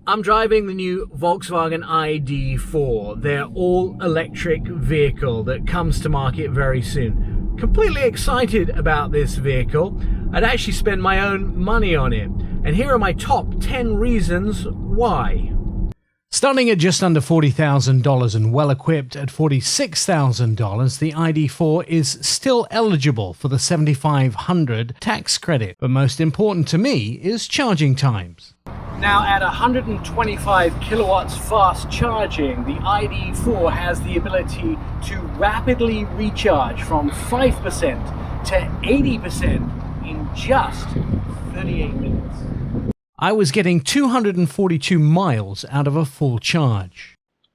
I'm driving the new Volkswagen ID4, their all-electric vehicle that comes to market very soon. Completely excited about this vehicle. I'd actually spend my own money on it. And here are my top 10 reasons why. Starting at just under $40,000 and well-equipped at $46,000, the ID4 is still eligible for the $7,500 tax credit. But most important to me is charging times. Now at 125 kilowatts fast charging, the ID4 has the ability to rapidly recharge from 5% to 80% in just 38 minutes. I was getting 242 miles out of a full charge.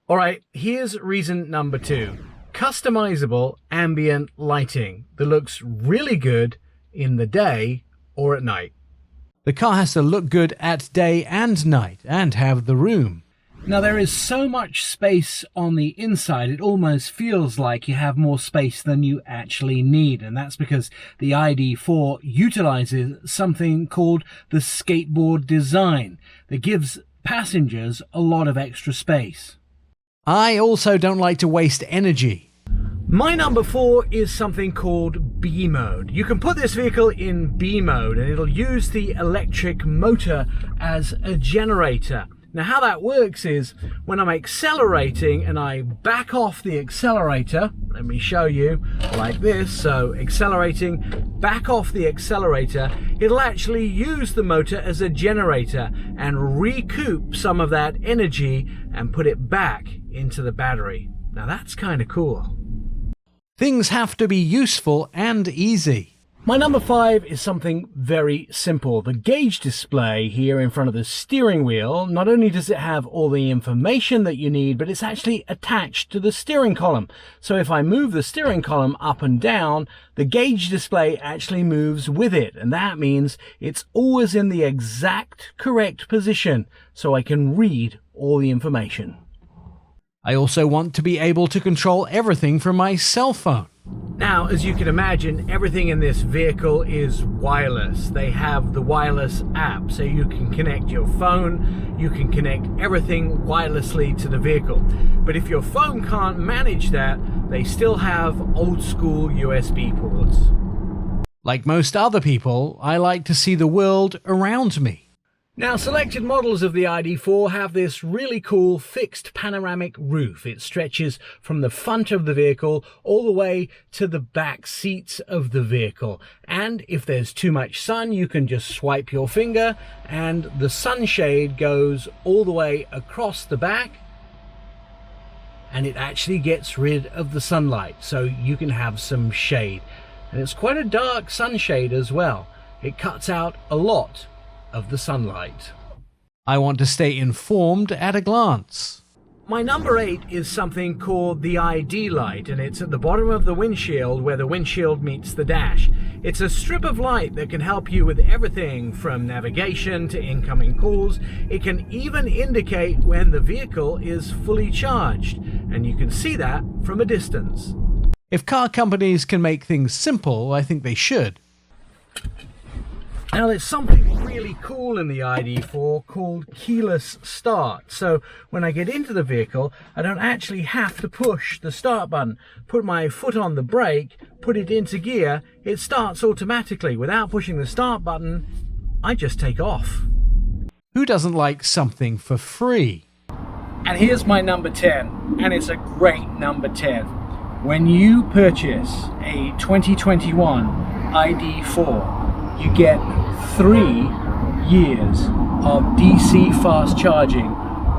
Alright, here's reason number 2. Customizable ambient lighting that looks really good in the day or at night. The car has to look good at day and night and have the room. Now there is so much space on the inside, it almost feels like you have more space than you actually need. And that's because the ID4 utilizes something called the skateboard design that gives passengers a lot of extra space. I also don't like to waste energy. My number 4 is something called B mode. You can put this vehicle in B mode and it'll use the electric motor as a generator. Now how that works is when I'm accelerating and I back off the accelerator, let me show you like this, so accelerating, back off the accelerator, it'll actually use the motor as a generator and recoup some of that energy and put it back into the battery. Now that's kind of cool. Things have to be useful and easy. My number 5 is something very simple. The gauge display here in front of the steering wheel, not only does it have all the information that you need, but it's actually attached to the steering column. So if I move the steering column up and down, the gauge display actually moves with it. And that means it's always in the exact correct position, so I can read all the information. I also want to be able to control everything from my cell phone. Now, as you can imagine, everything in this vehicle is wireless. They have the wireless app, so you can connect your phone, you can connect everything wirelessly to the vehicle. But if your phone can't manage that, they still have old school USB ports. Like most other people, I like to see the world around me. Now, selected models of the ID4 have this really cool fixed panoramic roof. It stretches from the front of the vehicle all the way to the back seats of the vehicle. And if there's too much sun, you can just swipe your finger and the sunshade goes all the way across the back and it actually gets rid of the sunlight, so you can have some shade. And it's quite a dark sunshade as well. It cuts out a lot of the sunlight. I want to stay informed at a glance. My number 8 is something called the ID light, and it's at the bottom of the windshield where the windshield meets the dash. It's a strip of light that can help you with everything from navigation to incoming calls. It can even indicate when the vehicle is fully charged, and you can see that from a distance. If car companies can make things simple, I think they should. Now there's something really cool in the ID4 called keyless start. So when I get into the vehicle, I don't actually have to push the start button. Put my foot on the brake, put it into gear, it starts automatically. Without pushing the start button, I just take off. Who doesn't like something for free? And here's my number 10, and it's a great number 10. When you purchase a 2021 ID4, you get 3 years of DC fast charging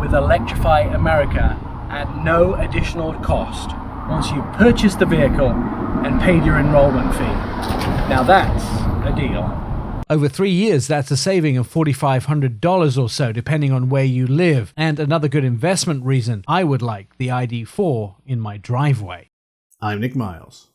with Electrify America at no additional cost once you purchased the vehicle and paid your enrollment fee. Now that's a deal. Over 3 years, that's a saving of $4,500 or so, depending on where you live. And another good investment reason I would like the ID4 in my driveway. I'm Nik Miles.